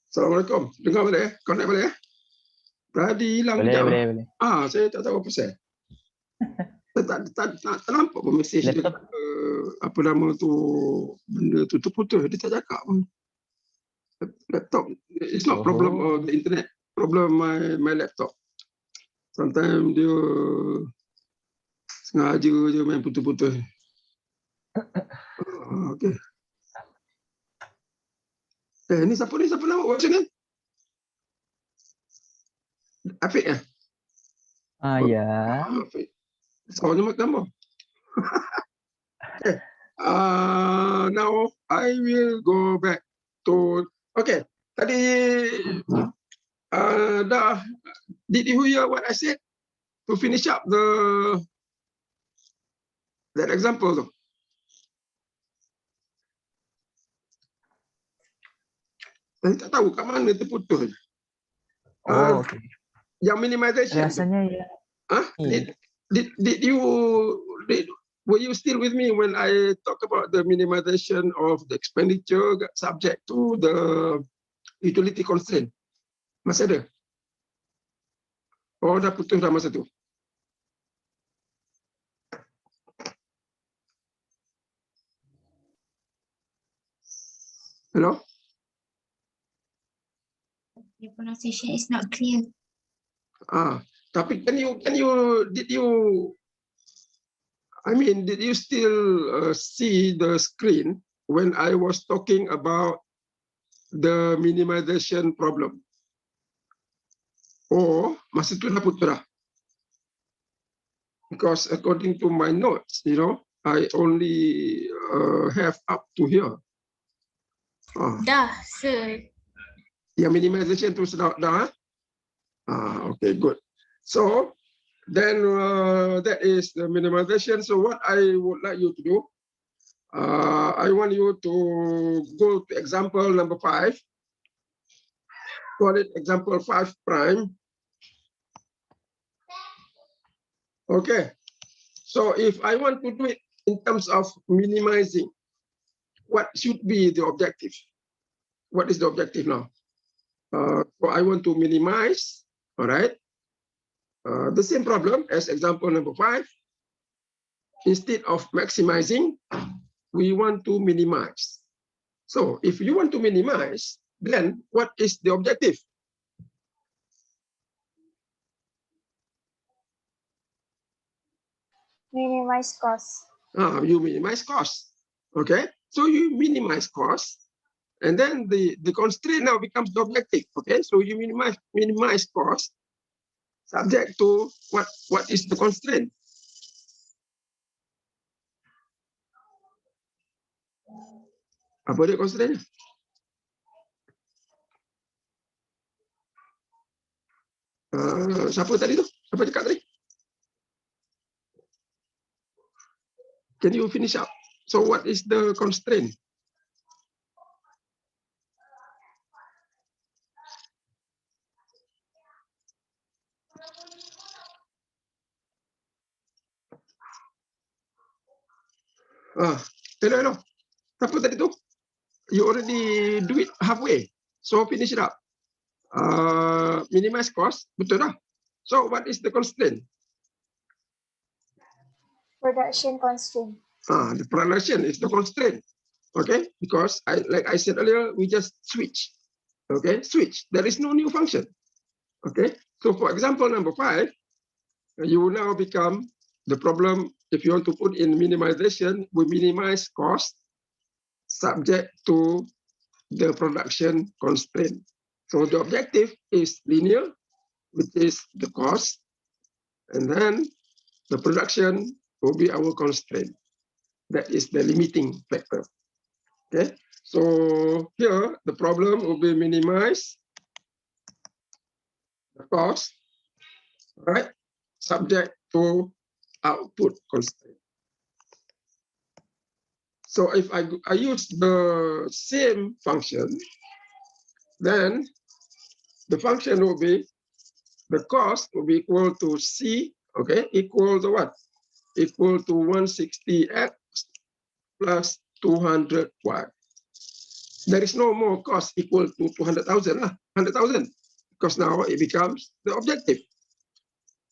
Assalamualaikum. Dengar boleh? Connect boleh? Tadi hilang Boleh, kejap. boleh. Saya tak tahu apa pasal. Tak nampak pun mesej dia. Laptop. Apa nama tu, benda tu terputus. Dia tak cakap pun. Laptop, it's not problem of the internet. Problem my laptop. Sometimes dia sengaja je main putus-putus. Okay. Ni siapa nama buat macam ni? Afiq ya? Ya. Afiq. Soalnya macam apa? Okay. Now I will go back to. Okay. Tadi did you hear what I said to finish up that example tu? Saya tak tahu kat mana terputus. Okay. Yang minimization. Rasanya ya. Were you still with me when I talk about the minimization of the expenditure subject to the utility constraint? Masih ada? Oh, dah putus dah masa tu. Hello? Your pronunciation is not clear. Tapi did you still see the screen when I was talking about the minimization problem? Or masa tu dah putus dah? Because according to my notes, I only have up to here. Dah, sir. Yang minimization tu dah? Okay, good. So then that is the minimization. So what I would like you to do, I want you to go to example number 5. Call it example 5 prime. Okay. So if I want to do it in terms of minimizing, what should be the objective? What is the objective now? So I want to minimize, all right? The same problem as example number 5. Instead of maximizing, we want to minimize. So if you want to minimize, then what is the objective? Minimize cost. You minimize cost. Okay, so you minimize cost, and then the constraint now becomes the objective. Okay, so you minimize cost subject to what is the constraint? Apa dia constraint? Siapa tadi tu? Siapa cakap tadi? Can you finish up? So what is the constraint? Hello. Siapa tadi tu? You already do it halfway. So finish it up. Minimize cost, betul dah. So what is the constraint? Production constraint. The production is the constraint. Okay, because like I said earlier, we just switch. Okay, switch. There is no new function. Okay, so for example number 5, you will now become the problem. If you want to put in minimization, we minimize cost subject to the production constraint. So the objective is linear, which is the cost, and then the production will be our constraint. That is the limiting factor. Okay, so here the problem will be minimize the cost, right, subject to output constraint. So if I use the same function, then the function will be, the cost will be equal to C, okay, equal to what? Equal to 160x plus 200y. there is no more cost equal to 200,000, 100,000, because now it becomes the objective.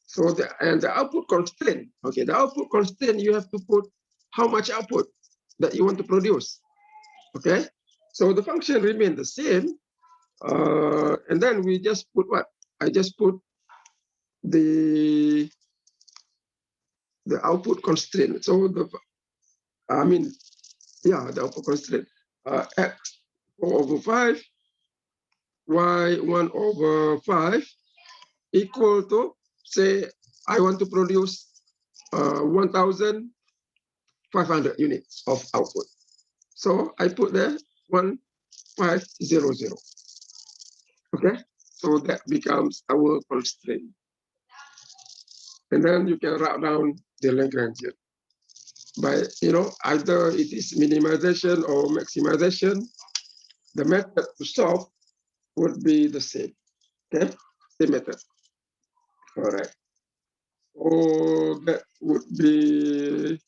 So the output constraint, okay, the output constraint, you have to put how much output that you want to produce, okay? So the function remains the same, and then we just put what? I just put the output constraint. So the output constraint, x 4/5, y 1/5 equal to, say, I want to produce 1,500 units of output. So I put there 1,500. Okay, so that becomes our constraint. And then you can write down the Lagrangian by, either it is minimization or maximization. The method to solve would be the same. Okay, the method. All right. So that would be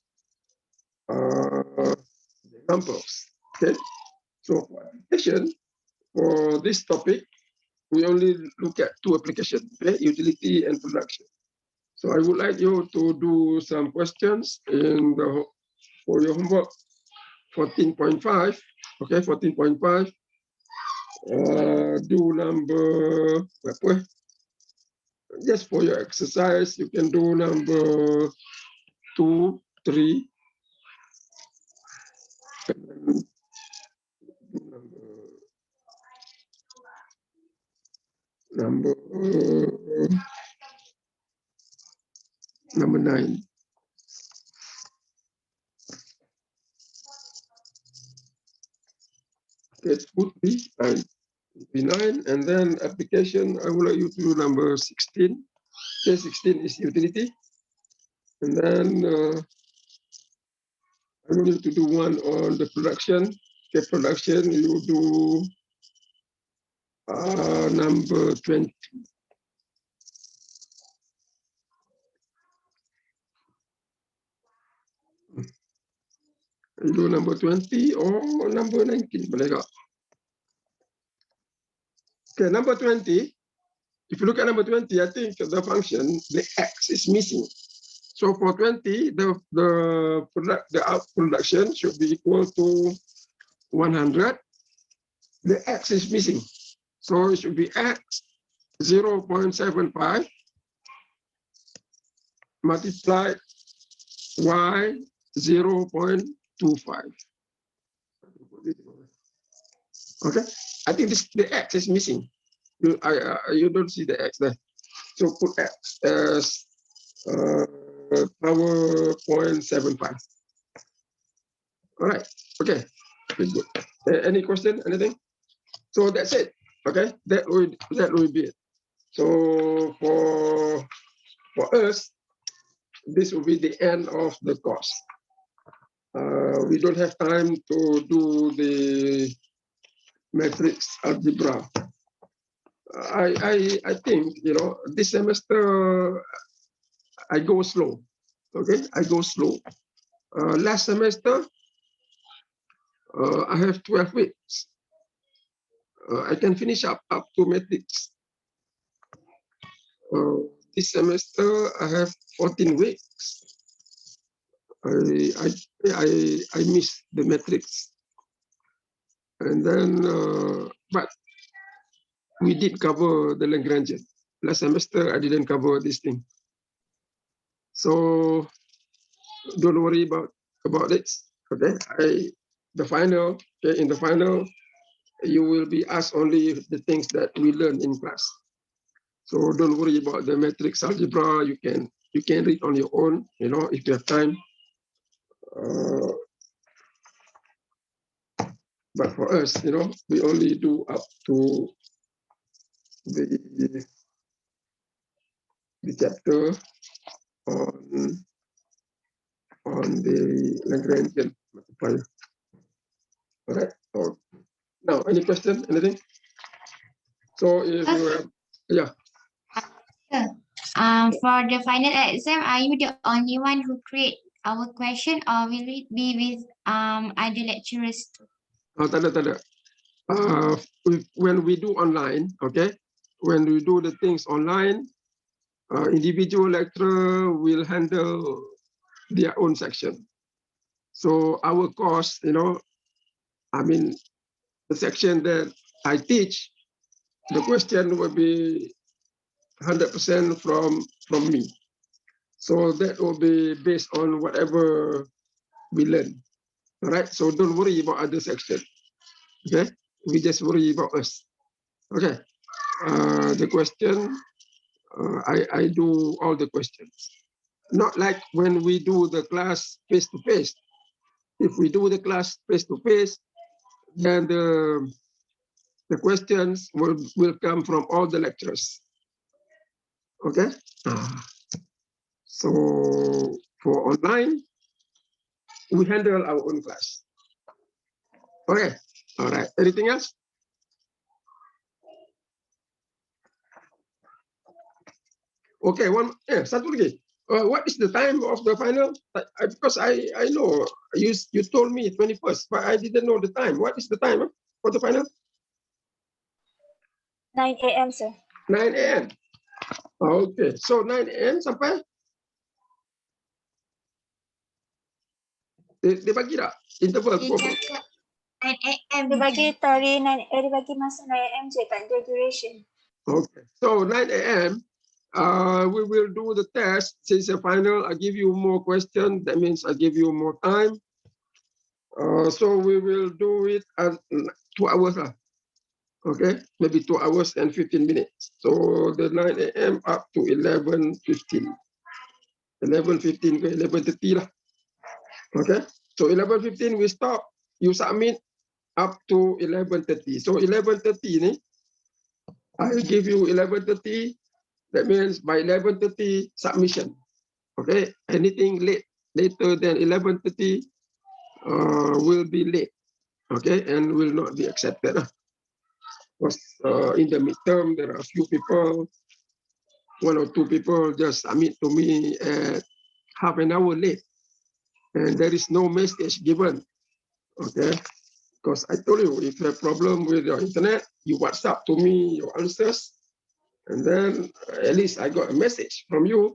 examples. Okay. So for application for this topic, we only look at two applications, okay? Utility and production. So I would like you to do some questions for your homework 14.5. Okay, 14.5. Do number, just for your exercise, you can do number 2, 3, and number 9. It would be 9. P9, and then application, I would like you to do number 16. Okay, 16 is utility. And then I want you to do one on the production. Okay, production, you do number 20. You do number 20 or number 19. Okay, number 20. If you look at number 20, I think the function, the x is missing. So for 20, the out production should be equal to 100. The x is missing. So it should be x 0.75 multiplied y 0.25. Okay, I think the x is missing. You don't see the x there. So put x as power 0.75. All right. Okay. Very good. Any question? Anything? So that's it. Okay. That will be it. So for us, this will be the end of the course. We don't have time to do the matrix algebra. I think, this semester I go slow. Okay, I go slow. Last semester I have 12 weeks. I can finish up to matrix. This semester I have 14 weeks. I missed the matrix, and then but we did cover the Lagrangian. Last semester I didn't cover this thing, so don't worry about it. Okay, in the final you will be asked only the things that we learned in class. So don't worry about the matrix algebra. You can read on your own, if you have time. But for us, we only do up to the chapter on the Lagrangian multiplier. All right. So now, any question? Anything? So if you have, yeah. For the final exam, are you the only one who create our question, or will it be with other lecturers? Oh, tak ada. when we do online, okay, when we do the things online, individual lecturer will handle their own section. So our course, I mean, the section that I teach, the question will be 100% from me. So that will be based on whatever we learn. All right. So don't worry about other section. Okay. We just worry about us. Okay. The question, I do all the questions. Not like when we do the class face to face. If we do the class face to face, then the questions will come from all the lecturers. Okay. So for online, we handle our own class. Okay. All right. Anything else? Okay. Satu lagi. What is the time of the final? Because I know you told me 21st, but I didn't know the time. What is the time for the final? 9 a.m. sir. 9 a.m. Okay. So 9 a.m. sampai? Dia bagi tak interval? Dia cakap 9 a.m. Dia bagi masa 9 a.m. je, tak ada duration. Okay. So 9 a.m. We will do the test. Since the final, I give you more questions. That means I give you more time. So we will do it at 2 hours. Okay, maybe 2 hours and 15 minutes. So the 9 a.m. up to 11:15. 11:15 ke 11:30 lah. Okay, so 11:15 we stop. You submit up to 11:30. So 11:30 ni, I give you 11:30. That means by 11:30 submission. Okay, anything later than 11:30 will be late. Okay, and will not be accepted. Because in the midterm, there are a few people, 1 or 2 people just submit to me at half an hour late. And there is no message given. Okay, because I told you, if you have problem with your internet, you WhatsApp to me your answers. And then at least I got a message from you.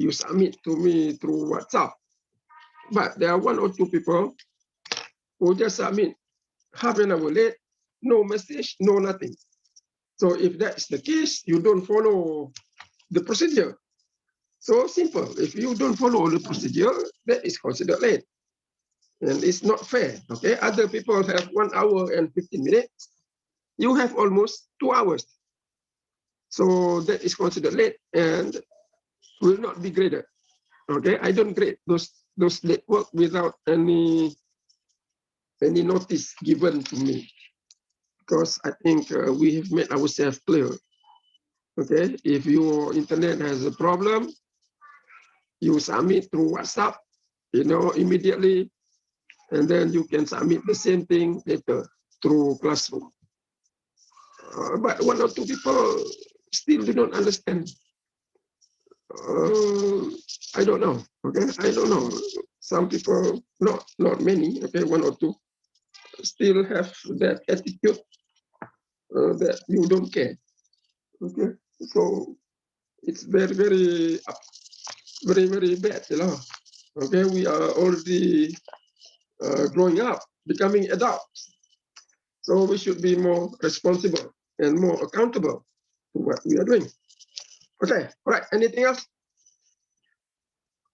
You submit to me through WhatsApp. But there are 1 or 2 people who just submit half an hour late, no message, no nothing. So if that's the case, you don't follow the procedure. So simple. If you don't follow the procedure, that is considered late. And it's not fair. Okay, other people have 1 hour and 15 minutes. You have almost 2 hours. So that is considered late and will not be graded. Okay, I don't grade those late work without any notice given to me, because I think we have made ourselves clear. Okay, if your internet has a problem, you submit through WhatsApp, immediately, and then you can submit the same thing later through Classroom. But 1 or 2 people still do not understand. I don't know. Okay, I don't know. Some people, not many. Okay, 1 or 2 still have that attitude that you don't care. Okay, so it's very, very, very, very bad. Okay, we are already growing up, becoming adults. So we should be more responsible and more accountable to what we are doing. Okay, all right. Anything else?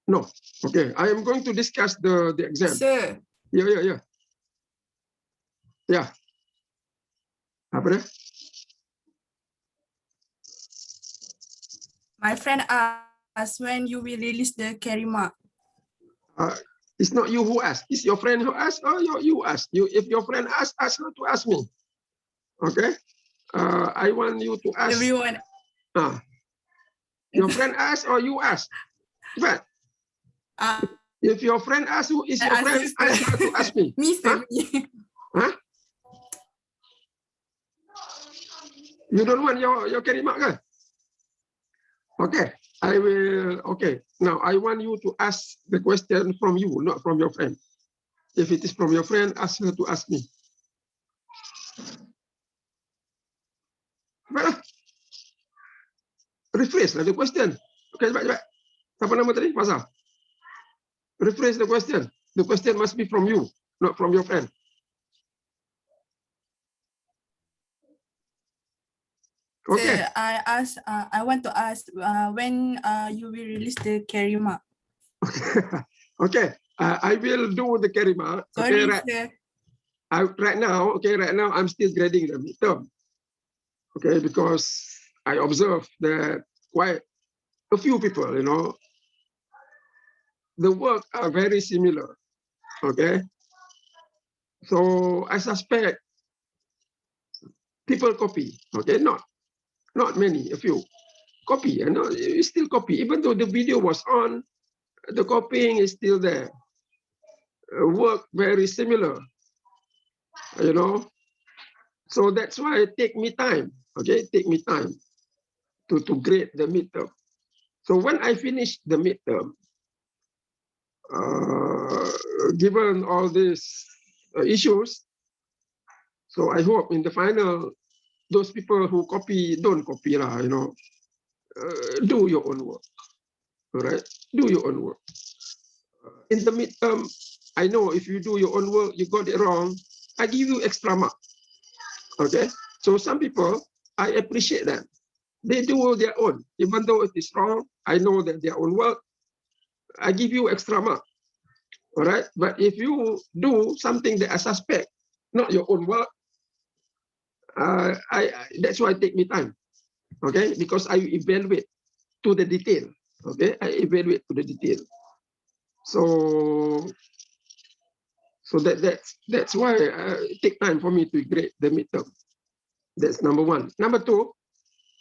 No. Okay, I am going to discuss the exam. Sir, Yeah. Yeah. Apa dia? my friend asked when you will release the carry mark. It's not you who asked. It's your friend who asked, or you asked. If your friend asked, ask her to ask me. Okay. I want you to ask. Everyone. Your friend asked or you asked? But if your friend asked, who is your friend? Ask her to ask me. Me, sir. Huh? You don't want your carry mark, kan? Okay, I will. Okay, now I want you to ask the question from you, not from your friend. If it is from your friend, ask her to ask me. Cepatlah. Rephrase lah the question. Okay, cepat. Siapa nama tadi? Masa. Rephrase the question. The question must be from you, not from your friend. Okay. So I want to ask when you will release the carry mark. Okay. I will do the carry mark. Sorry, Okay, right now, I'm still grading the midterm. Okay, because I observe that quite a few people, the work are very similar. Okay. So I suspect people copy. Okay, not many, a few. Copy, you still copy. Even though the video was on, the copying is still there. Work very similar, So that's why it take me time, okay? Take me time to grade the midterm. So when I finish the midterm, given all these issues, so I hope in the final, those people who copy, don't copy lah, do your own work, all right? Do your own work. In the midterm, I know if you do your own work, you got it wrong, I give you extra mark, okay? So some people, I appreciate them. They do their own, even though it is wrong, I know that their own work, I give you extra mark, all right? But if you do something that I suspect, not your own work, that's why it take me time, okay? Because I evaluate to the detail, okay? I evaluate to the detail. So that's why it take time for me to grade the midterm. That's number one. Number two,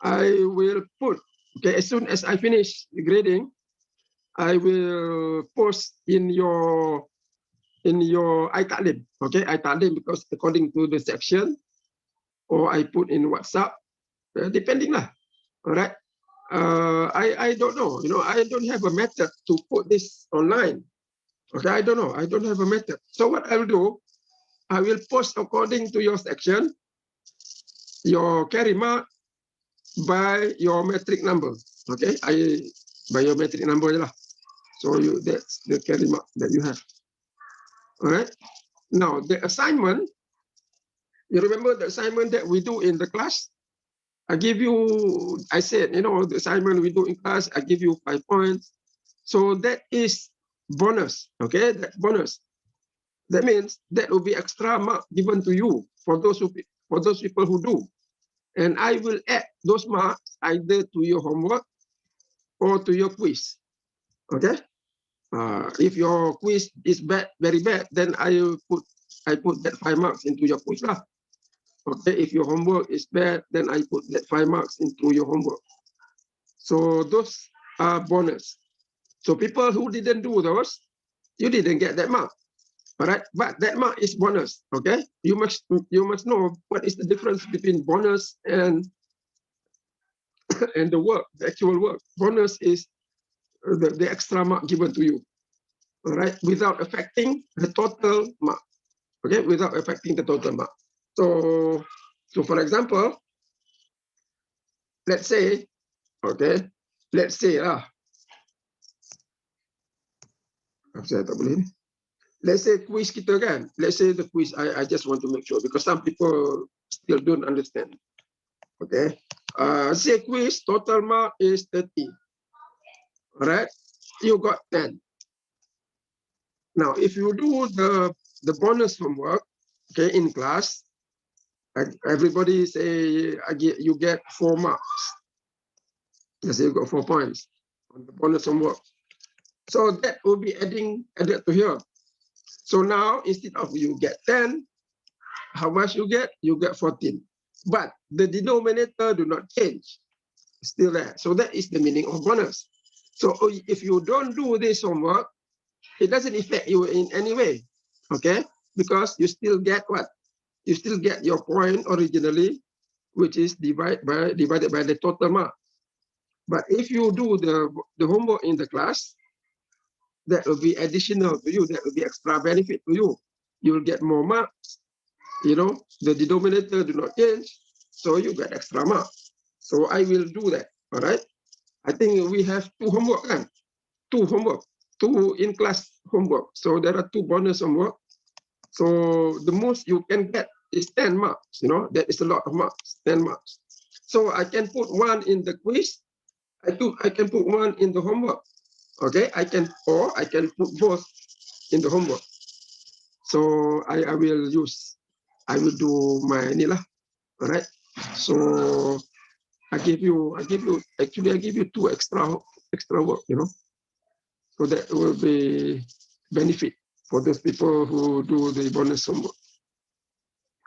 I will put, okay, as soon as I finish the grading, I will post in your iTalim, okay? iTalim, because according to the section, or I put in WhatsApp, depending lah, all right? I don't know, I don't have a method to put this online. Okay, I don't know. I don't have a method. So what I'll do, I will post according to your section, your carry mark by your metric number. Okay, by your metric number lah. So that's the carry mark that you have. All right. Now the assignment, you remember the assignment that we do in the class? I said, the assignment we do in class, I give you 5 points. So that is bonus, okay? That bonus. That means that will be extra mark given to you for those people who do. And I will add those marks either to your homework or to your quiz, okay? If your quiz is bad, very bad, then I put that 5 marks into your quiz lah. Okay, if your homework is bad, then I put that 5 marks into your homework. So those are bonus. So people who didn't do those, you didn't get that mark, all right? But that mark is bonus, okay? You must know what is the difference between bonus and the work, the actual work. Bonus is the extra mark given to you, all right? Without affecting the total mark, okay? Without affecting the total mark. So for example, let's say, okay, let's say let's say quiz kita kan. Let's say the quiz, I just want to make sure because some people still don't understand. Okay. Say quiz, total mark is 30. All right. You got 10. Now, if you do the bonus homework, okay, in class, everybody say you get 4 marks. Let's say you got 4 points on the bonus homework. So that will be added to here. So now, instead of you get 10, how much you get? You get 14. But the denominator do not change. Still there. So that is the meaning of bonus. So if you don't do this homework, it doesn't affect you in any way. Okay? Because you still get what? You still get your point originally, which is divided by the total mark. But if you do the homework in the class, that will be additional to you. That will be extra benefit to you. You will get more marks. The denominator do not change, so you get extra marks. So I will do that. All right. I think we have two homework, kan? Two in-class homework. So there are two bonus homework. So the most you can get is 10 marks. You know, that is a lot of marks, 10 marks. So I can put one in the quiz. I can put one in the homework. Okay, I can put both in the homework. So I will do my nilah. All right. So I give you two extra work, you know. So that will be benefit for those people who do the bonus homework.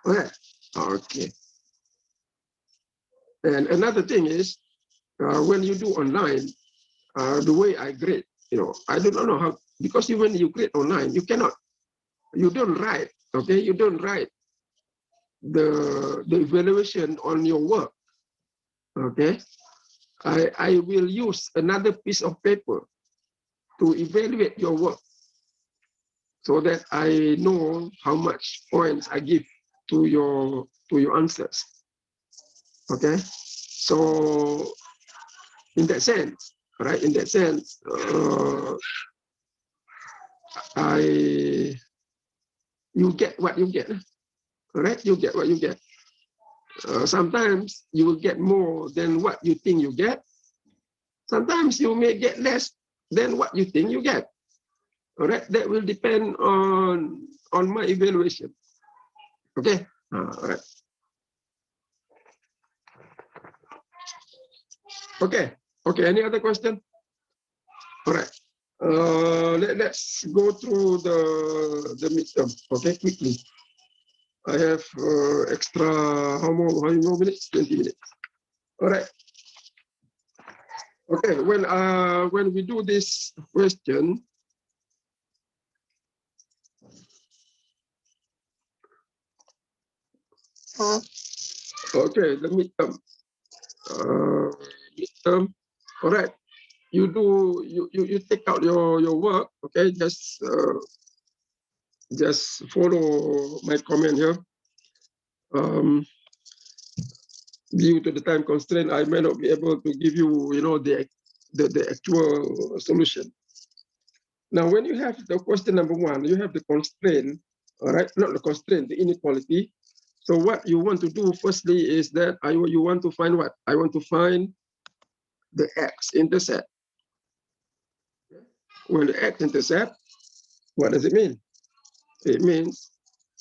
All right. Okay. And another thing is, when you do online, the way I grade, you know, I do not know how, because when you grade online, you don't write, okay? You don't write the evaluation on your work, okay? I will use another piece of paper to evaluate your work so that I know how much points I give to your answers, okay? So in that sense, right? In that sense, you get what you get, correct? You get what you get. Sometimes you will get more than what you think you get. Sometimes you may get less than what you think you get. All right, that will depend on my evaluation. Okay. All right. Okay. Okay. Any other question? All right. Let's go through the midterm. Okay, quickly. I have extra how many more minutes? 20 minutes. All right. Okay. When we do this question, okay, the midterm. Midterm. All right. You take out your work. Okay. Just follow my comment here. Due to the time constraint, I may not be able to give you, you know, the actual solution. Now, when you have the question number one, you have the constraint, all right? Not the constraint, the inequality. So what you want to do firstly is that you want to find what? I want to find the X intercept. When the X intercept, what does it mean? It means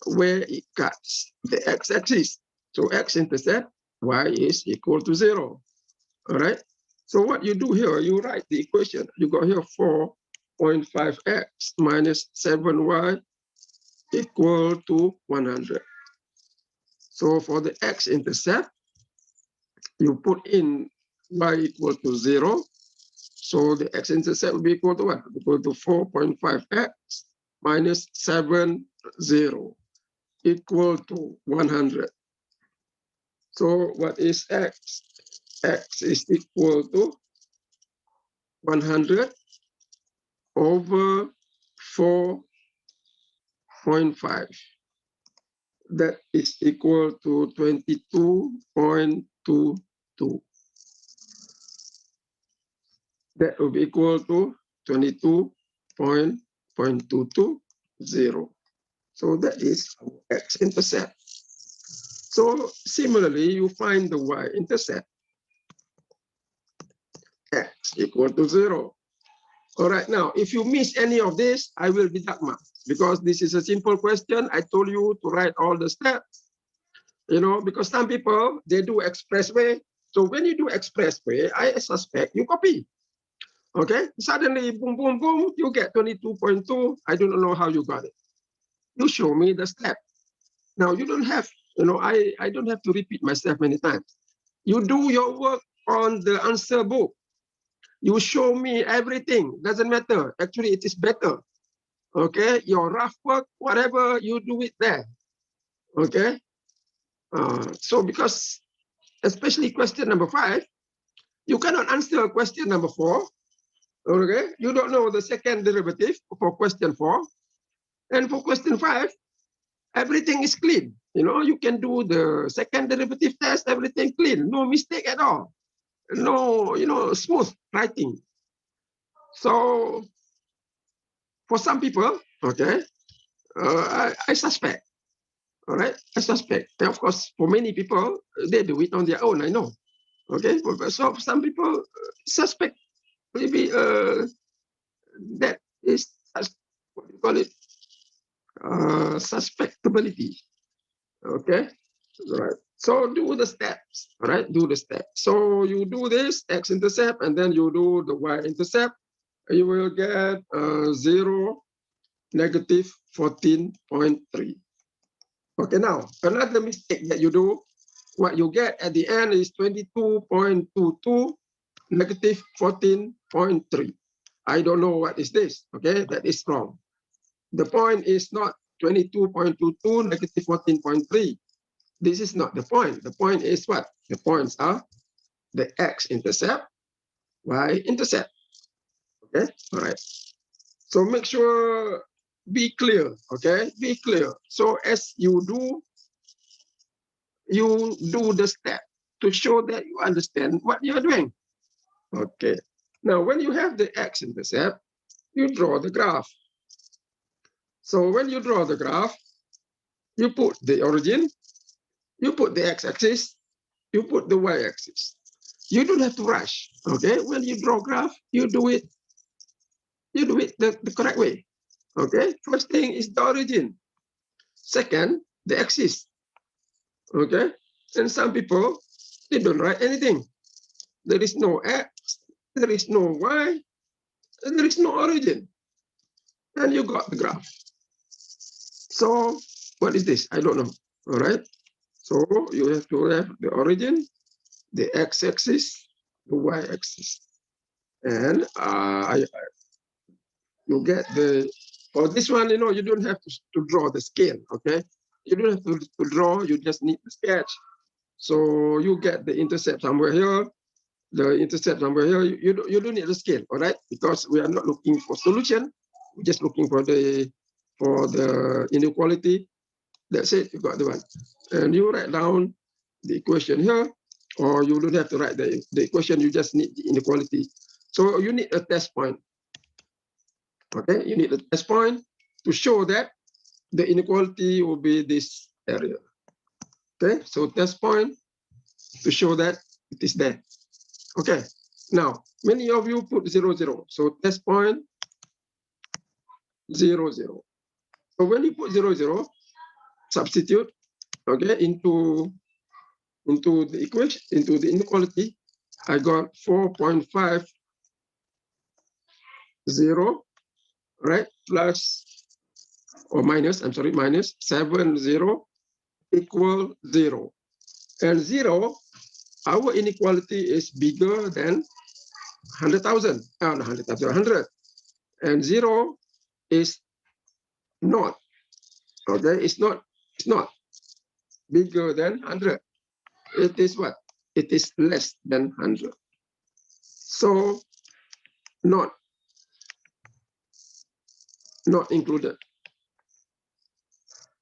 where it cuts the x-axis. So X intercept, y is equal to 0. All right. So what you do here, you write the equation. You got here 4.5x minus 7y equal to 100. So for the x-intercept, you put in y equal to 0. So the x-intercept will be equal to what? Equal to 4.5x minus 7, 0 equal to 100. So what is x? X is equal to 100 over 4.5. That is equal to 22.22. That will be equal to 22.220. So that is x-intercept. So similarly, you find the y-intercept. X equal to 0. All right, now, if you miss any of this, I will deduct marks because this is a simple question. I told you to write all the steps, you know, because some people, they do expressway. So when you do expressway, I suspect you copy. Okay, suddenly, boom, boom, boom, you get 22.2. I do not know how you got it. You show me the step. Now, you don't have, you know, I don't have to repeat myself many times. You do your work on the answer book. You show me everything, doesn't matter. Actually, it is better. Okay, your rough work, whatever, you do it there. Okay, so because, especially question number 5, you cannot answer question number 4. Okay, you don't know the second derivative for question 4. And for question 5, everything is clean. You know, you can do the second derivative test, everything clean, no mistake at all. No, you know, smooth writing. So for some people, okay, I suspect, all right, I suspect. And of course, for many people, they do it on their own, I know. Okay, so some people suspect maybe that is, what do you call it, suspectability. Okay, right. So do the steps, all right? Do the steps. So you do this X intercept, and then you do the Y intercept. You will get 0, negative 14.3. Okay, now another mistake that you do, what you get at the end is 22.22, negative 14.3. I don't know what is this. Okay, that is wrong. The point is not 22.22, negative 14.3. This is not the point. The point is what? The points are the X intercept, Y intercept. Okay, all right. So make sure, be clear, okay? Be clear. So as you do the step to show that you understand what you're doing. Okay. Now, when you have the X intercept, you draw the graph. So when you draw the graph, you put the origin, you put the X-axis, you put the Y-axis. You don't have to rush, okay? When you draw graph, you do it the correct way, okay? First thing is the origin. Second, the axis, okay? And some people, they don't write anything. There is no X, there is no Y, and there is no origin. And you got the graph. So what is this? I don't know, all right? So you have to have the origin, the X-axis, the Y-axis. And you get the, for this one, you know, you don't have to draw the scale, okay? You don't have to draw, you just need the sketch. So you get the intercept somewhere here, the intercept somewhere here. You don't need the scale, all right? Because we are not looking for solution, we're just looking for the inequality. That's it, you got the one. And you write down the equation here, or you don't have to write the equation, you just need the inequality. So you need a test point. Okay, you need a test point to show that the inequality will be this area. Okay, so test point to show that it is there. Okay, now many of you put 0, 0. So test point 0, 0. So when you put 0, 0, substitute, okay, into the equation, into the inequality, I got 4.50, right, plus or minus, I'm sorry, minus 70 equal 0. And 0, our inequality is bigger than 100,000, 100. And 0 is not, okay, it's not bigger than 100. It is what? It is less than 100. So not included.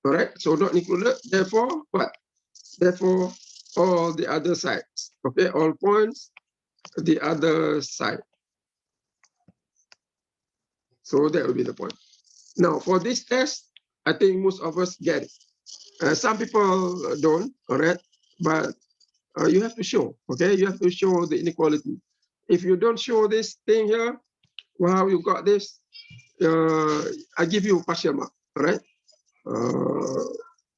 All right, so not included, therefore what? Therefore all the other sides, okay, all points the other side. So that will be the point. Now for this test, I think most of us get it. Some people don't, all right, but you have to show, okay, you have to show the inequality. If you don't show this thing here, wow, you got this, I give you partial mark, all right?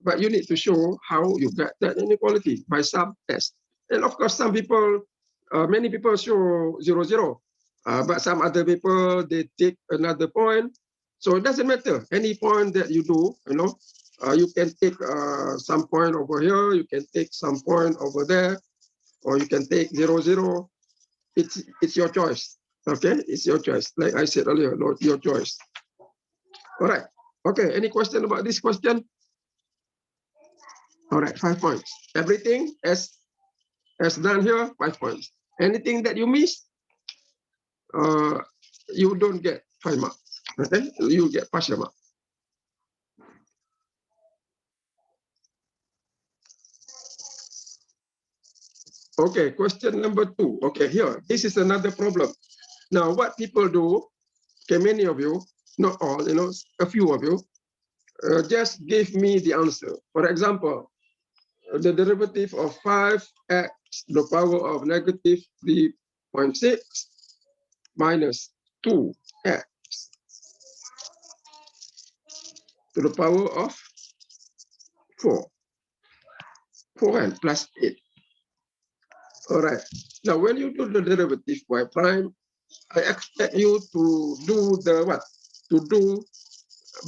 But you need to show how you get that inequality by some test. And of course, some people, many people show 0, 0, but some other people, they take another point. So it doesn't matter, any point that you do, you know, you can take some point over here, you can take some point over there, or you can take 0, 0. It's your choice, okay? It's your choice. Like I said earlier, your choice. All right. Okay, any question about this question? All right, 5 points. Everything as done here, 5 points. Anything that you miss, you don't get 5 marks. Okay, you get partial mark. Okay, question number 2. Okay, here, this is another problem. Now, what people do, okay, many of you, not all, you know, a few of you, just give me the answer. For example, the derivative of 5x to the power of negative 3.6 minus 2x to the power of 4. 4n plus 8. All right. Now, when you do the derivative y prime, I expect you to do the what? To do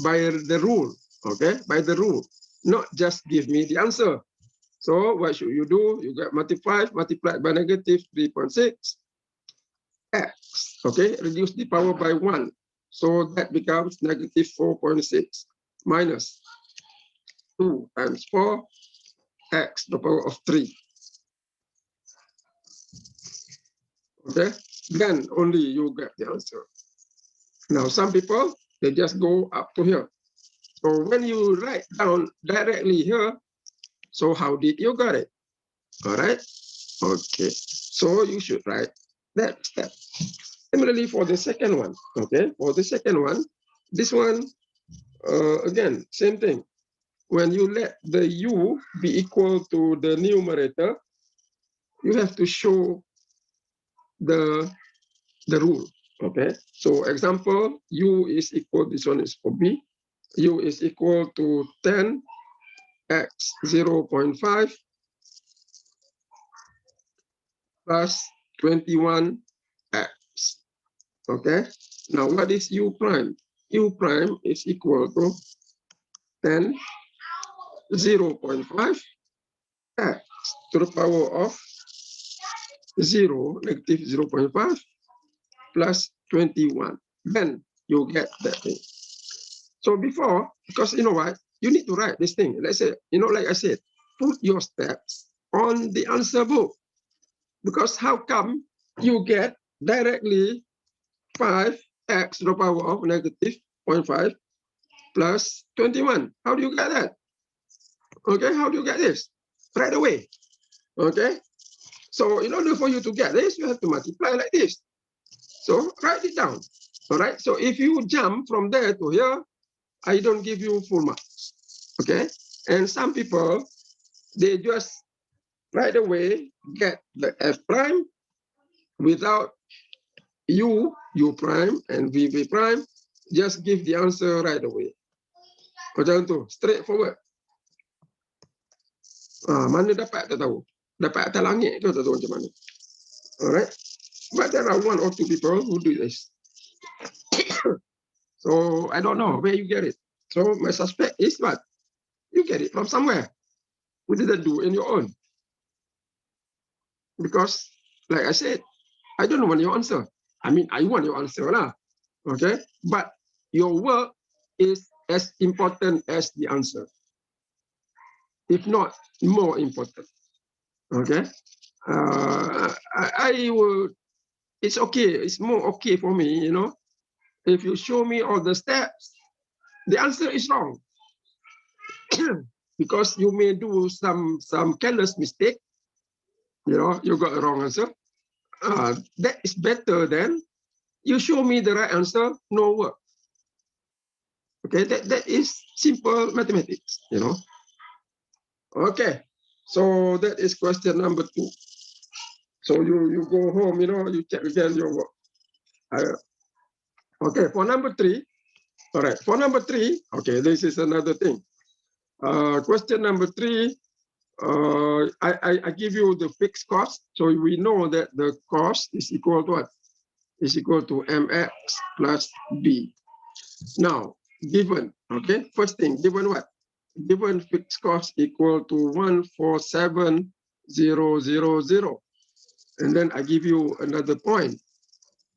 by the rule, okay? By the rule, not just give me the answer. So what should you do? You get multiplied by negative 3.6 x, okay? Reduce the power by 1. So that becomes negative 4.6 minus 2 times 4 x to the power of 3. Okay, then only you get the answer. Now, some people, they just go up to here. So when you write down directly here, so how did you get it? All right. Okay. So you should write that step. Similarly, for the second one, okay, for the second one, this one, again, same thing. When you let the u be equal to the numerator, you have to show the rule. Okay, so example, u is equal, this one is for b, u is equal to 10 x 0.5 plus 21 x. Okay, now what is u prime? U prime is equal to 10 0.5 x to the power of 0, negative 0.5 plus 21. Then you get that thing. So before, because you know what, you need to write this thing. Let's say, you know, like I said, put your steps on the answer book. Because how come you get directly 5x to the power of negative 0.5 plus 21? How do you get that? Okay, how do you get this? Right away. Okay, so in order for you to get this, you have to multiply like this. So write it down. All right, so if you jump from there to here, I don't give you full marks. Okay, and some people, they just right away get the f prime without u prime, and v prime, just give the answer right away. Macam tu, straightforward. Mana dapat tak tahu? Dapat atas langit ke tak tahu macam mana. Alright, but there are 1 or 2 people who do this. So I don't know where you get it. So my suspect is what? You get it from somewhere. We didn't do in your own. Because, like I said, I don't want your answer. I mean, I want your answer lah. Okay, but your work is as important as the answer, if not more important. Okay, I will. It's okay. It's more okay for me, you know. If you show me all the steps, the answer is wrong. Because you may do some careless mistake, you know, you got a wrong answer. That is better than you show me the right answer, no work. Okay, that is simple mathematics, you know. Okay, so that is question number 2. So you go home, you know, you check again your work. Okay, for number 3, all right, for number 3, okay, this is another thing. Question number 3, I give you the fixed cost. So we know that the cost is equal to what? Is equal to mx plus b. Now, given, okay, first thing, given what? Given fixed cost equal to 147,000. And then I give you another point.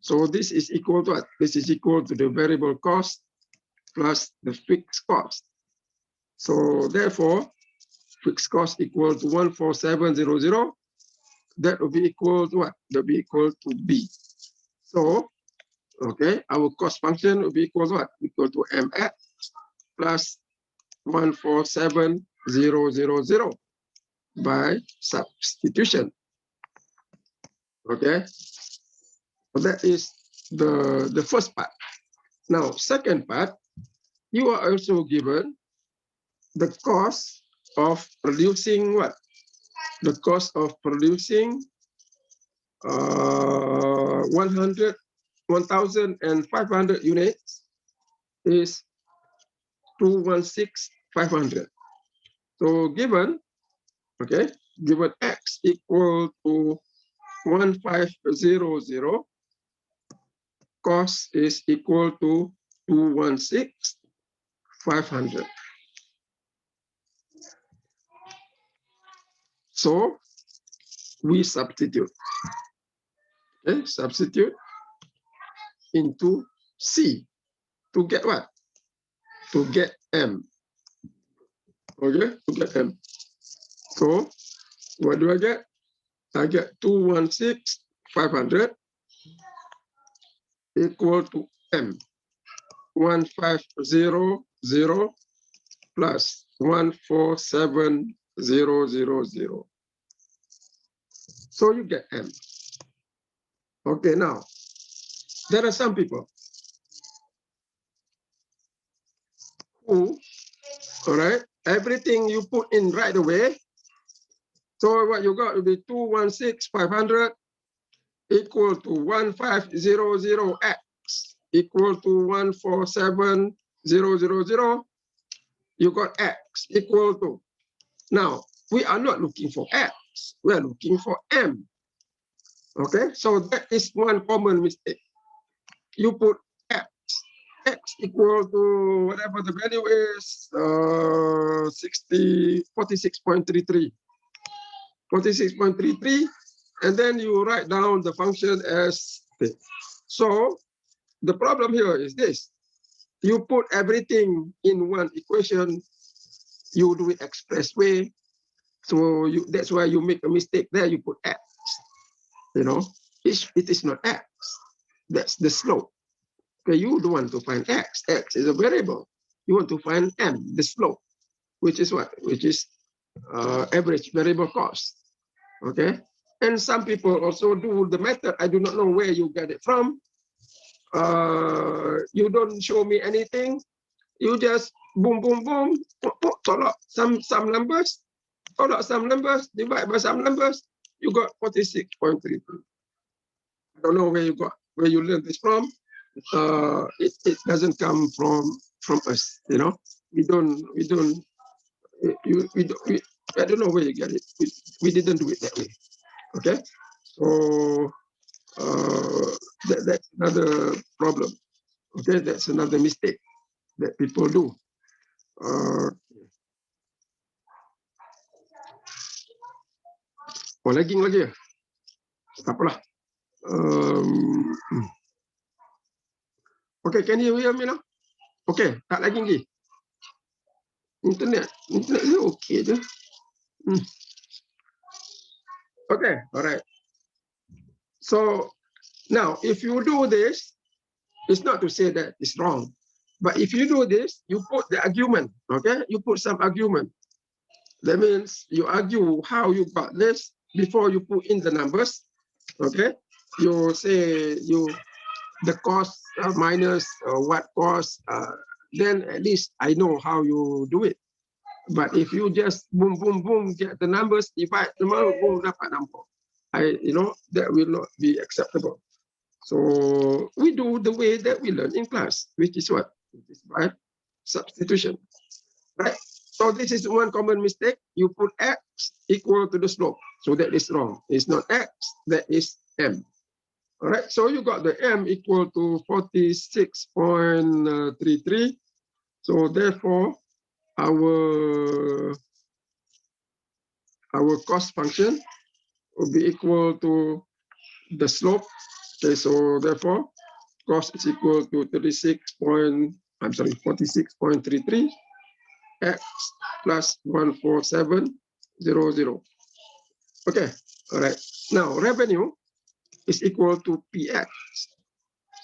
So this is equal to what? This is equal to the variable cost plus the fixed cost. So therefore, fixed cost equal to 147,000. That will be equal to what? That will be equal to b. So, okay, our cost function will be equal to what? Equal to mx plus 147,000 by substitution. Okay, so that is the first part. Now, second part, you are also given the cost of producing what? The cost of producing 1,500 units is 216,500. So given, okay, given X equal to 1,500, cost is equal to 216,500. So we substitute, okay, substitute into C to get what? To get M. Okay, to get M. So what do I get? I get 216,500 equal to M. 1,500 plus 147,000. So you get M. Okay, now there are some people who, all right, everything you put in right away. So what you got will be 216,500 equal to 1,500x equal to 147,000. You got X equal to. Now, we are not looking for X. We are looking for M. Okay, so that is one common mistake. You put X. X equal to whatever the value is, 46.33. 46.33, and then you write down the function as this. So the problem here is this. You put everything in one equation, you do it express way. So that's why you make a mistake there, you put X. You know, it is not X. That's the slope. Okay, you don't want to find X. X is a variable. You want to find M, the slope, which is what? Which is average variable cost. Okay, and some people also do the method. I do not know where you get it from. You don't show me anything. You just boom, boom, boom, tolak some numbers, divide by some numbers. You got 46.33. I don't know where you learned this from. It doesn't come from us. You know, we don't. I don't know where you get it. We didn't do it that way. Okay, so that's another problem. Okay, that's another mistake that people do. Lagging lagi ya? Tak apalah. Okay, can you hear me now? Okay, tak lagging lagi. Internet ni okay je. Okay, all right. So now, if you do this, it's not to say that it's wrong, but if you do this, you put the argument. Okay, you put some argument. That means you argue how you got this before you put in the numbers. Okay, you say the cost minus what cost, then at least I know how you do it. But if you just boom, boom, boom, get the numbers, divide them out, boom, dapat number. That will not be acceptable. So we do the way that we learn in class, which is what? It is by substitution, right? So this is one common mistake. You put X equal to the slope. So that is wrong. It's not X, that is M. All right, so you got the M equal to 46.33. So therefore, our cost function will be equal to the slope. Okay, so therefore, cost is equal to 46.33 X plus 147,000. Okay, all right. Now revenue is equal to PX.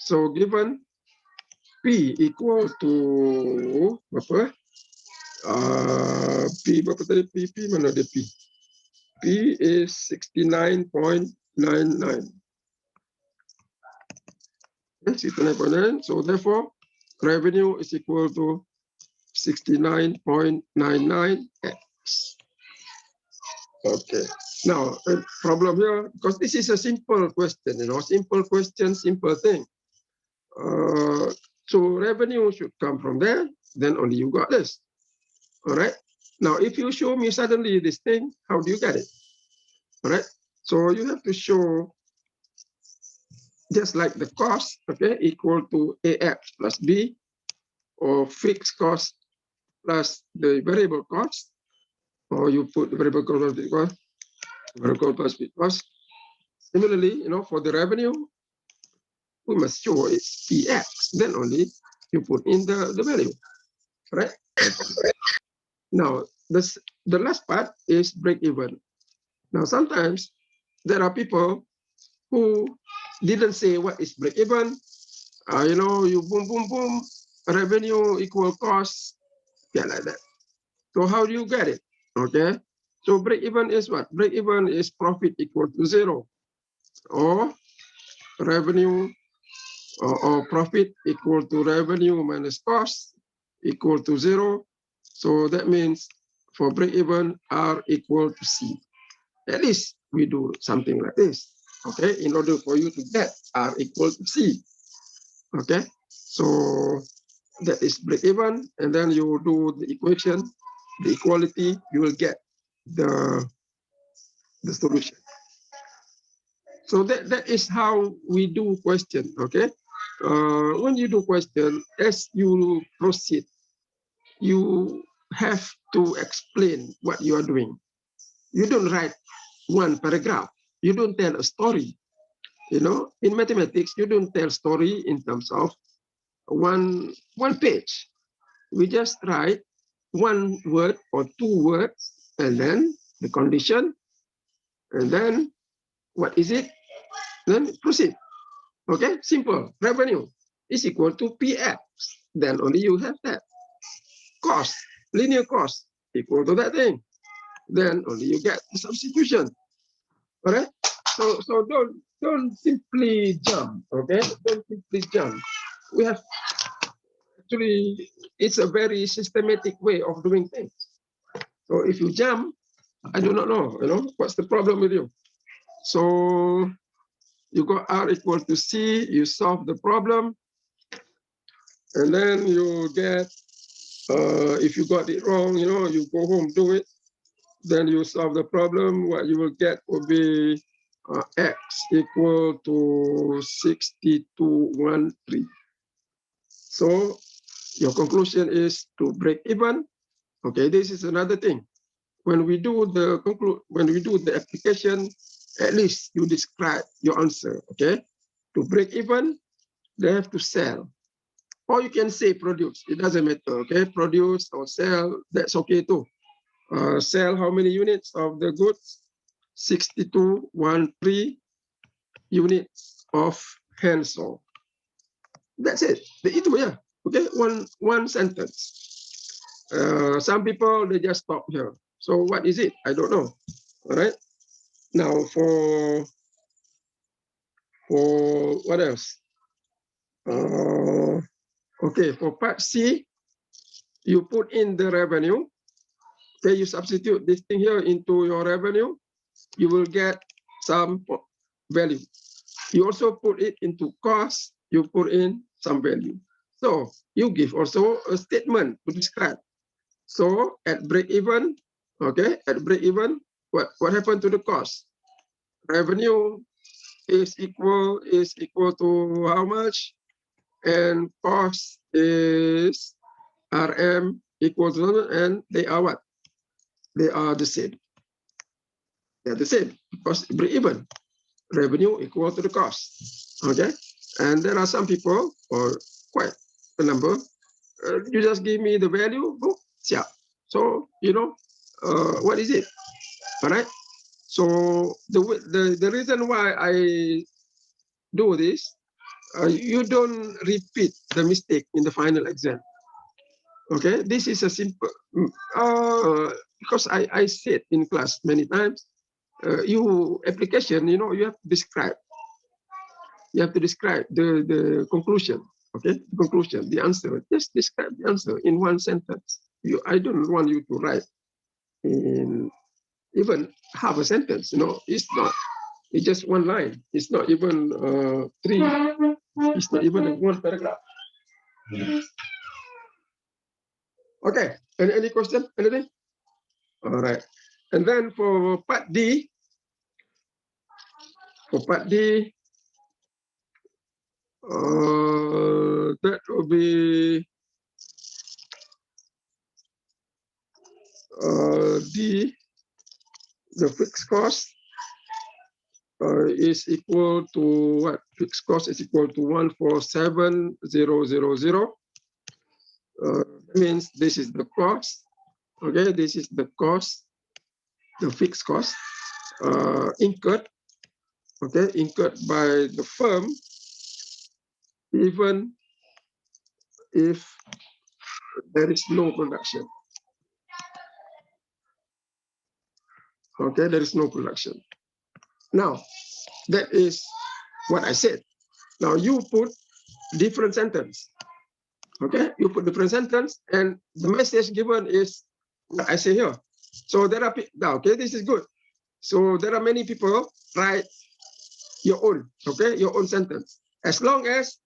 So given P equal to apa? P berapa tadi? P mana ada P? P is 69.8. Yes, 69.9. So therefore, revenue is equal to 69.99x. Okay. Now, a problem here, because this is a simple question, simple question, simple thing. So revenue should come from there, then only you got this. All right. Now, if you show me suddenly this thing, how do you get it? All right. So you have to show just like the cost, okay, equal to AX plus B, or fixed cost plus the variable cost, or you put the variable cost plus variable cost because similarly, for the revenue, we must show it's PX. Then only you put in the value, right? Now, the last part is break even. Now, sometimes there are people who didn't say what is break even. You boom, boom, boom, revenue equal cost, yeah, like that. So how do you get it? Okay. So break even is what? Break even is profit equal to 0, or revenue or profit equal to revenue minus cost equal to 0. So that means for break even, R equal to C. At least we do something like this, okay, in order for you to get R equal to C. Okay, so that is break even, and then you do the equation, the equality, you will get the solution. So that is how we do question. Okay, when you do question, as you proceed, you have to explain what you are doing. You don't write one paragraph. You don't tell a story. In mathematics, you don't tell story in terms of one page. We just write one word or two words, and then the condition, and then what is it? Then proceed. Okay, simple. Revenue is equal to PX. Then only you have that. Cost, linear cost, equal to that thing. Then only you get the substitution. All right. So don't simply jump. Okay, don't simply jump. We have actually, it's a very systematic way of doing things. So if you jump, I do not know. What's the problem with you? So you got R equal to C. You solve the problem, and then you get. If you got it wrong, you go home, do it. Then you solve the problem. What you will get will be X equal to 6213. So your conclusion is to break even. Okay, this is another thing. When we do the application, at least you describe your answer. Okay, to break even, they have to sell. Or you can say produce. It doesn't matter. Okay, produce or sell, that's okay too. Sell how many units of the goods? 6213 units of hand saw. That's it. Itu ya. Okay, one sentence. Some people, they just stop here. So what is it? I don't know. All right. Now for what else? Okay, for part C, you put in the revenue. Okay, you substitute this thing here into your revenue. You will get some value. You also put it into cost. You put in some value. So you give also a statement to describe. So at break even, okay, at break even, what happened to the cost? Revenue is equal to how much? And cost is RM equal to, and they are what? They are the same. They're the same because break even. Revenue equal to the cost. Okay, and there are some people, or quite a number, you just give me the value, boom, yeah. So what is it? All right. So the reason why I do this, you don't repeat the mistake in the final exam. Okay, this is a simple because I said in class many times, you application, you know, you have to describe. You have to describe the conclusion. Okay, the conclusion, the answer. Just describe the answer in one sentence. I don't want you to write in even half a sentence. You know, it's not. It's just one line. It's not even three. It's not even one paragraph. Okay. Any question? Anything? All right. And then for part D, that will be D. The fixed cost is equal to what? Fixed cost is equal to 147,000. That means this is the cost. Okay, this is the cost, the fixed cost incurred. Okay, incurred by the firm, even if there is no production. Okay, there is no production. Now, that is what I said. Now you put different sentence. Okay, you put different sentence, and the message given is what I say here. So there are now. Okay, this is good. So there are many people write your own. Okay, your own sentence. As long as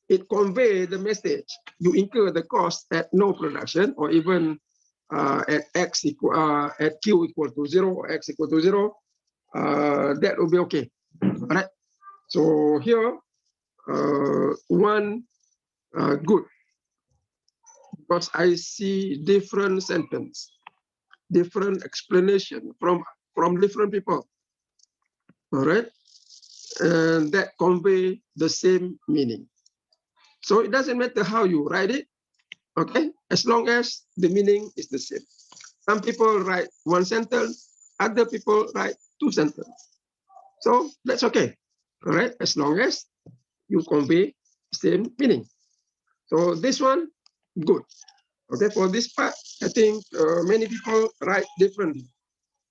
it convey the message, you incur the cost at no production, or even at x equal at q equal to 0 or x equal to 0, that will be okay. All right. So here, one good, because I see different sentence, different explanation from different people. All right, and that convey the same meaning. So it doesn't matter how you write it. Okay, as long as the meaning is the same. Some people write one sentence, other people write two sentences. So that's okay. All right, as long as you convey same meaning. So this one, good. Okay, for this part, I think many people write differently,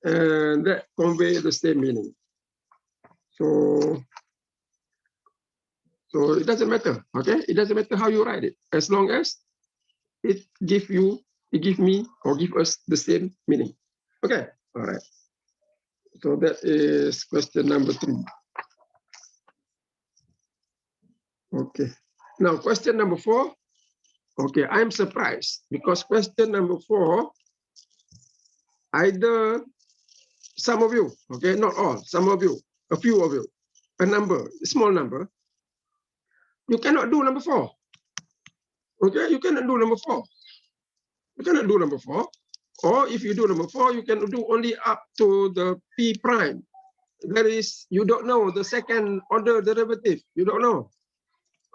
and that convey the same meaning. So it doesn't matter. Okay, it doesn't matter how you write it, as long as it give me, or give us the same meaning. Okay, all right. So that is question number 3. Okay, now question number 4. Okay, I'm surprised because question number 4, either some of you, okay, not all, some of you, a few of you, a number, a small number, you cannot do number 4. Okay, you cannot do number 4. You cannot do number 4. Or if you do number 4, you can do only up to the p prime. That is, you don't know the second order derivative. You don't know.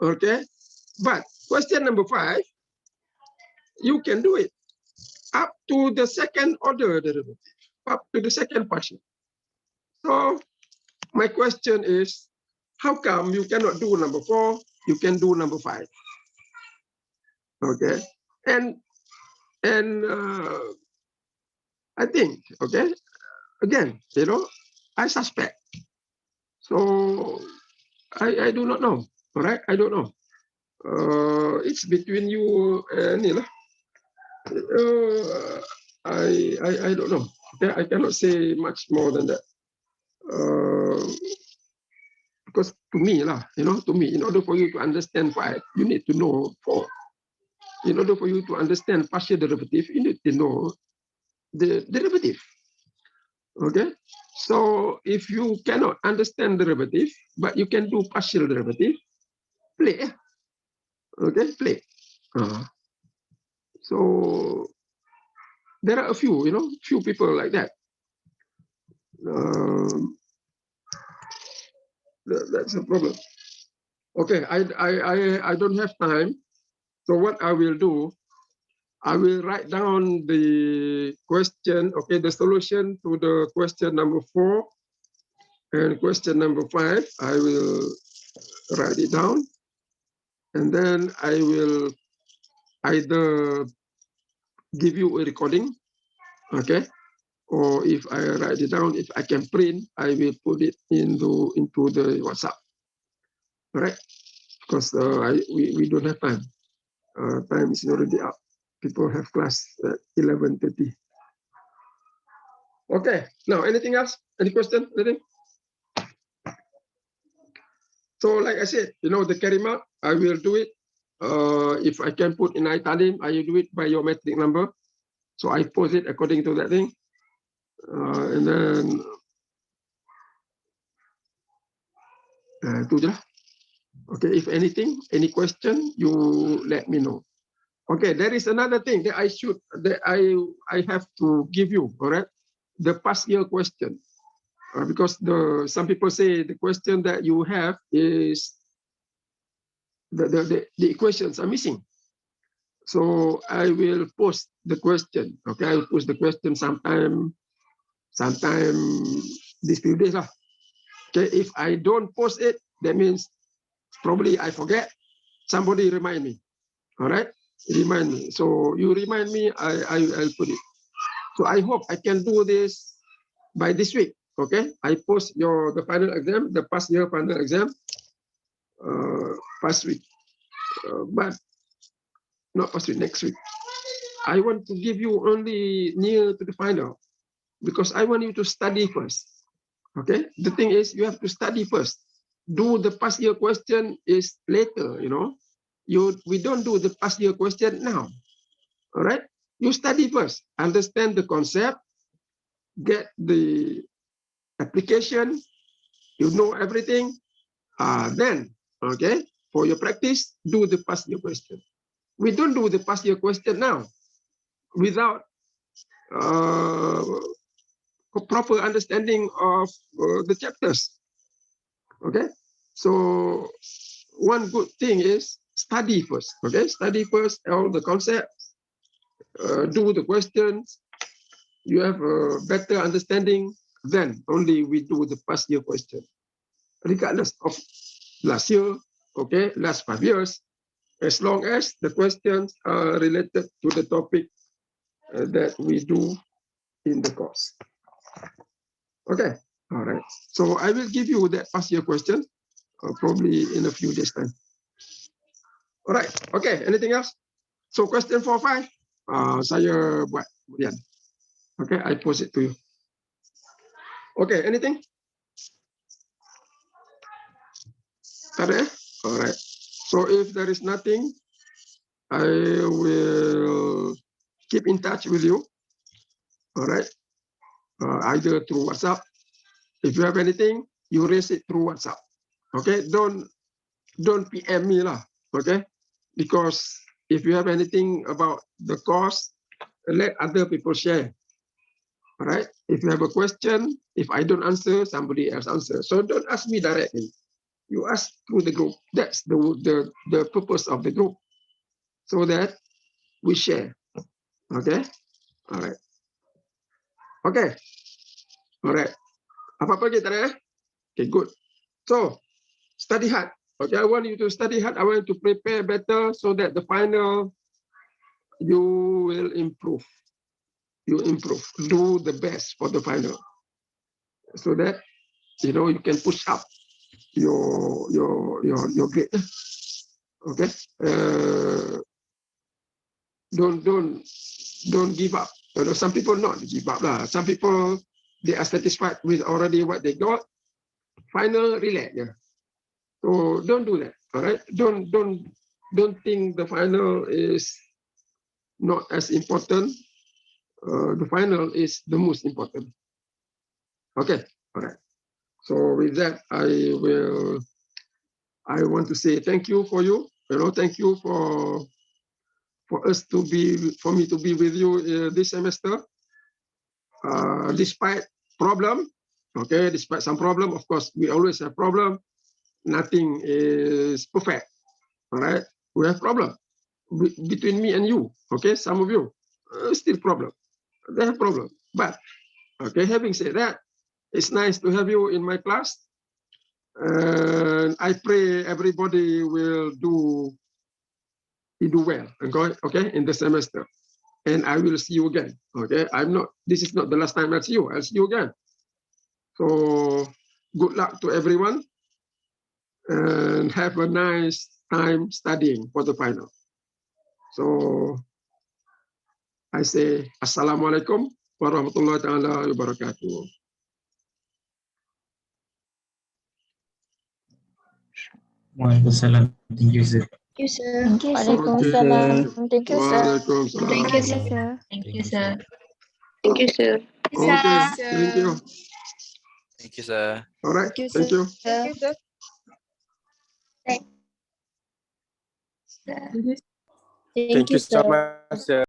Okay, but question number 5, you can do it up to the second order derivative, up to the second partial. So my question is, how come you cannot do number 4? You can do number 5. Okay, and I think, okay, again, you know, I suspect. So I do not know. All right, I don't know. It's between you and you know. I don't know. Okay, I cannot say much more than that. Because to me, you know, to me, in order for you to understand 5, you need to know 4. In order for you to understand partial derivative, you need to know the derivative. Okay, so if you cannot understand derivative, but you can do partial derivative, play. Okay, play. So there are a few, you know, few people like that. That's a problem. Okay, I don't have time. So what I will do, I will write down the question, okay, the solution to the question number 4 and question number 5. I will write it down, and then I will either give you a recording, okay, or if I write it down, if I can print, I will put it into the WhatsApp. All right, because we don't have time. Time is already up. People have class at 11:30. Okay, now anything else? Any question? Anything? So like I said, the carry mark, I will do it. If I can put in italic, I will do it by your metric number. So I post it according to that thing. And then itu je lah. Okay, if anything, any question, you let me know. Okay, there is another thing that I have to give you, all right? The past year question. Because some people say the question that you have is the equations are missing. So I will post the question. Okay, I will post the question sometime these few days lah. Okay, if I don't post it, that means probably I forget. Somebody remind me. All right, remind me. So you remind me, I'll put it. So I hope I can do this by this week. Okay, I post the final exam, the past year final exam, past week, but not past week, next week. I want to give you only near to the final because I want you to study first. Okay, the thing is you have to study first. Do the past year question is later, we don't do the past year question now. All right, you study first, understand the concept, get the application, you know everything, then, okay, for your practice, do the past year question. We don't do the past year question now without proper understanding of the chapters. Okay, so one good thing is study first. Okay, study first all the concepts, do the questions. You have a better understanding. Then only we do the past year question, regardless of last year. Okay, last 5 years, as long as the questions are related to the topic that we do in the course. Okay, all right. So I will give you that past year question probably in a few days time. All right, okay, anything else? So question 4, 5, saya buat kemudian. Okay, I post it to you. Okay, anything? Ada? All right. So if there is nothing, I will keep in touch with you. All right. Either through WhatsApp. If you have anything, you raise it through WhatsApp. Okay. Don't PM me lah. Okay. Because if you have anything about the course, let other people share. All right. If you have a question, if I don't answer, somebody else answer. So don't ask me directly. You ask through the group. That's the purpose of the group, so that we share. Okay. All right. Okay. All right. Apa-apa lagi tak ada? Okay, good. So, study hard. Okay, I want you to study hard. I want you to prepare better so that the final, you will improve. You improve. Do the best for the final, so that you can push up your grade. Okay. Don't give up. Some people not give up lah. Some people, they are satisfied with already what they got. Final, relax. Yeah. So don't do that. All right. Don't think the final is not as important. The final is the most important. Okay. All right. So with that, I want to say thank you for you. Thank you for me to be with you this semester. Despite problem, okay, despite some problem, of course, we always have problem. Nothing is perfect. All right, we have problem between me and you. Okay, some of you still problem. They have problem, but okay. Having said that, it's nice to have you in my class, and I pray everybody will do well. Okay, in the semester. and I will see you again. Okay, this is not the last time I'll see you. I'll see you again. So good luck to everyone and have a nice time studying for the final. So I say Assalamualaikum warahmatullahi taala wabarakatuh. Waalaikumsalam. Thank you, sir. Thank you, sir. Thank you, sir. Waalaikumsalam. Thank you, sir. Waalaikumsalam. Thank you, sir. Thank you, sir. Thank you, sir. Okay, thank you. Thank you, sir. All right, Thank you, thank you. Thank you, sir. Thank Thank you. Thank you so much, sir.